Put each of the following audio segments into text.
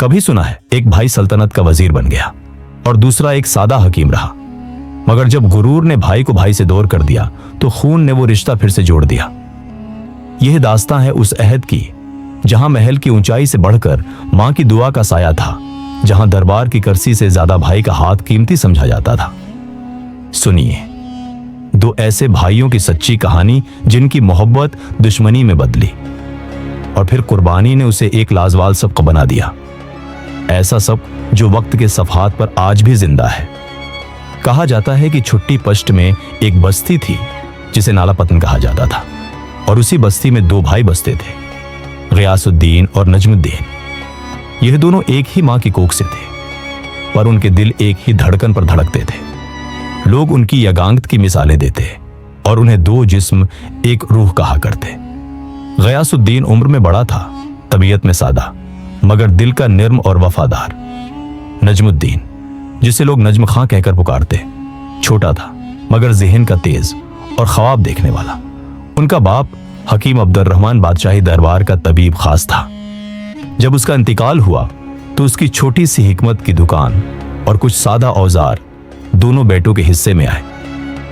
कभी सुना है एक भाई सल्तनत का वजीर बन गया और दूसरा एक सादा हकीम रहा, मगर जब गुरूर ने भाई को भाई से दूर कर दिया तो खून ने वो रिश्ता फिर से जोड़ दिया। यह दास्तां है उस अहद की जहां महल की ऊंचाई से बढ़कर मां की दुआ का साया था, जहां दरबार की करसी से ज्यादा भाई का हाथ कीमती समझा जाता था। सुनिए दो ऐसे भाइयों की सच्ची कहानी जिनकी मोहब्बत दुश्मनी में बदली और फिर कुर्बानी ने उसे एक लाजवाब सबक बना दिया, ऐसा सब जो वक्त के सफहात पर आज भी जिंदा है। कहा जाता है कि छुट्टी पश्त में एक बस्ती थी जिसे नालापतन कहा जाता था और उसी बस्ती में दो भाई बसते थे, गियासुद्दीन और नजमुद्दीन। यह दोनों एक ही मां की कोख से थे, पर उनके दिल एक ही धड़कन पर धड़कते थे। लोग उनकी यगांगत की मिसालें देते और उन्हें दो जिस्म एक रूह कहा करते। गियासुद्दीन उम्र में बड़ा था, तबीयत में सादा, मगर दिल का निर्म और वफादार। नजमुद्दीन, जिसे लोग नजम खां कहकर पुकारते, छोटा था मगर ज़हन का तेज और ख्वाब देखने वाला। उनका बाप हकीम अब्दुर्रहमान बादशाही दरबार का तबीब खास था। जब उसका इंतकाल हुआ तो उसकी छोटी सी हिकमत की दुकान और कुछ सादा औजार दोनों बेटों के हिस्से में आए।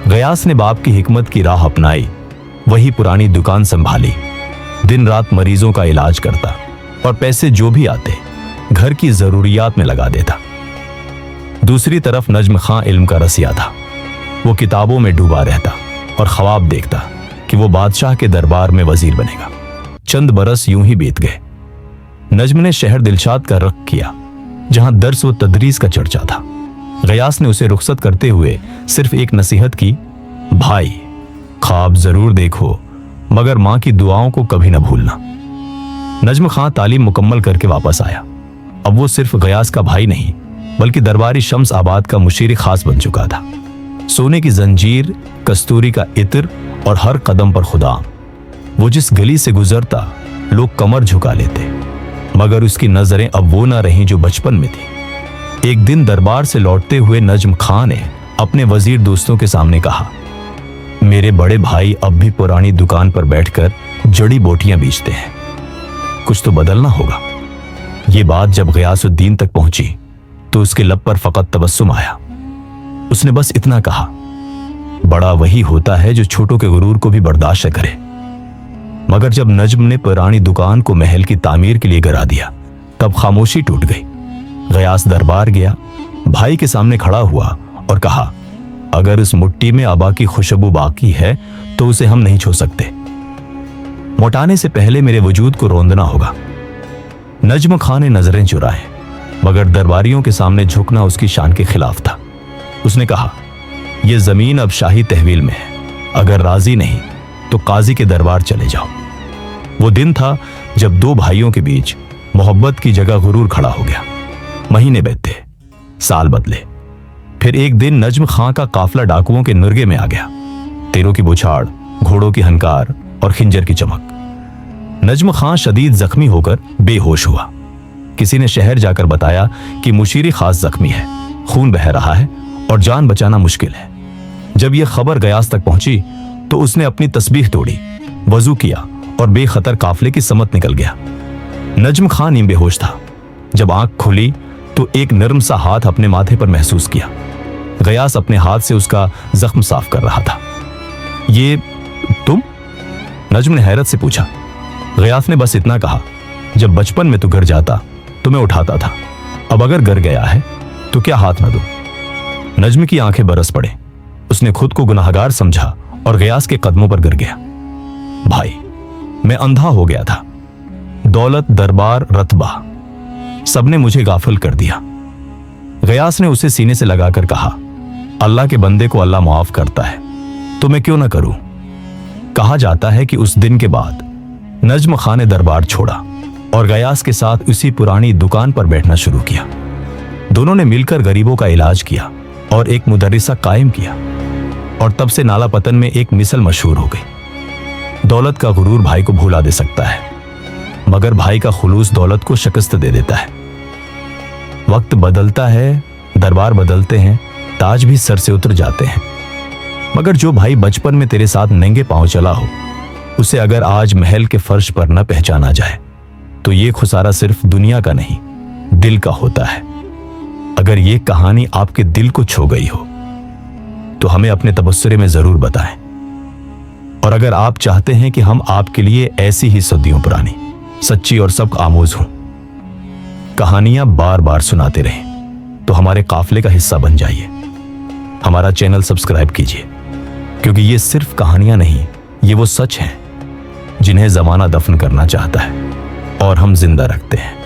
गयास ने बाप की हिकमत की राह अपनाई, वही पुरानी दुकान संभाली, दिन रात मरीजों का इलाज करता और पैसे जो भी आते घर की जरूरियात में लगा देता। दूसरी तरफ नजम खां इल्म का रसिया था। वो किताबों में डूबा रहता और ख्वाब देखता कि वो बादशाह के दरबार में वजीर बनेगा। चंद बरस यूं ही बीत गए। नजम ने शहर दिलशाद का रुख किया, जहां दर्स व तदरीस का चर्चा था। गयास ने उसे रुखसत करते हुए सिर्फ एक नसीहत की, भाई ख्वाब जरूर देखो मगर मां की दुआओं को कभी न भूलना। नजम खां तालीम मुकम्मल करके वापस आया। अब वो सिर्फ गयास का भाई नहीं बल्कि दरबारी शम्स आबाद का मुशीर खास बन चुका था। सोने की जंजीर, कस्तूरी का इत्र और हर कदम पर खुदा। वो जिस गली से गुजरता लोग कमर झुका लेते, मगर उसकी नजरें अब वो ना रहीं जो बचपन में थी। एक दिन दरबार से लौटते हुए नजम खां ने अपने वजीर दोस्तों के सामने कहा, मेरे बड़े भाई अब भी पुरानी दुकान पर बैठकर जड़ी बोटियां बेचते हैं, कुछ तो बदलना होगा। ये बात जब गियासुद्दीन तक पहुंची तो उसके लब पर फकत तबस्सुम आया। उसने बस इतना कहा, बड़ा वही होता है जो छोटों के गुरूर को भी बर्दाश्त करे। मगर जब नज्म ने पुरानी दुकान को महल की तामीर के लिए गिरा दिया तब खामोशी टूट गई। गयास दरबार गया, भाई के सामने खड़ा हुआ और कहा, अगर इस मुट्ठी में आबा की खुशबू बाकी है तो उसे हम नहीं छू सकते। मोटाने से पहले मेरे वजूद को रोंदना होगा। नजम खां ने नजरें चुराए, मगर दरबारियों के सामने झुकना उसकी शान के खिलाफ था। उसने कहा, यह जमीन अब शाही तहवील में है, अगर राजी नहीं तो काजी के दरबार चले जाओ। वो दिन था जब दो भाइयों के बीच मोहब्बत की जगह गुरूर खड़ा हो गया। महीने बीते, साल बदले, फिर एक दिन नजम खां का काफला डाकुओं के नुर्गे में आ गया। तीरों की बुछाड़, घोड़ों की हंकार और खिंजर की चमक। नजम खां शदीद जख्मी होकर बेहोश हुआ। किसी ने शहर जाकर बताया कि मुशीरी खास जख्मी है, खून बह रहा है और जान बचाना मुश्किल है। जब यह खबर गयास तक पहुंची तो उसने अपनी तस्बीह तोड़ी, वजू किया और बेखतर काफले की समत निकल गया। नजम खां नीम बेहोश था। जब आंख खुली तो एक नर्म सा हाथ अपने माथे पर महसूस किया। गयास अपने हाथ से उसका जख्म साफ कर रहा था। ये तुम? नजम ने हैरत से पूछा। गयास ने बस इतना कहा, जब बचपन में तू घर जाता तो मैं उठाता था, अब अगर घर गया है तो क्या हाथ न दूं? नजम की आंखें बरस पड़े। उसने खुद को गुनाहगार समझा और गयास के कदमों पर गिर गया। भाई, मैं अंधा हो गया था। दौलत, दरबार, रतबा, सबने मुझे गाफिल कर दिया। गयास ने उसे सीने से लगाकर कहा, अल्लाह के बंदे को अल्लाह माफ करता है, तो मैं क्यों ना करूं? कहा जाता है कि उस दिन के बाद नजम खां ने दरबार छोड़ा और गयास के साथ उसी पुरानी दुकान पर बैठना शुरू किया। दोनों ने मिलकर गरीबों का इलाज किया और एक मुदर्रिसा कायम किया, और तब से नालापतन में एक मिसल मशहूर हो गई। दौलत का गुरूर भाई को भुला दे सकता है, मगर भाई का खुलूस दौलत को शिकस्त दे देता है। वक्त बदलता है, दरबार बदलते हैं, ताज भी सर से उतर जाते हैं, मगर जो भाई बचपन में तेरे साथ नंगे पांव चला हो, उसे अगर आज महल के फर्श पर न पहचाना जाए तो ये खुसारा सिर्फ दुनिया का नहीं दिल का होता है। अगर ये कहानी आपके दिल को छू गई हो तो हमें अपने तबसरे में जरूर बताएं। और अगर आप चाहते हैं कि हम आपके लिए ऐसी ही सदियों पुरानी, सच्ची और सबक आमोज हों कहानियां बार बार सुनाते रहें, तो हमारे काफिले का हिस्सा बन जाइए। हमारा चैनल सब्सक्राइब कीजिए, क्योंकि ये सिर्फ कहानियां नहीं, ये वो सच हैं जिन्हें जमाना दफन करना चाहता है और हम जिंदा रखते हैं।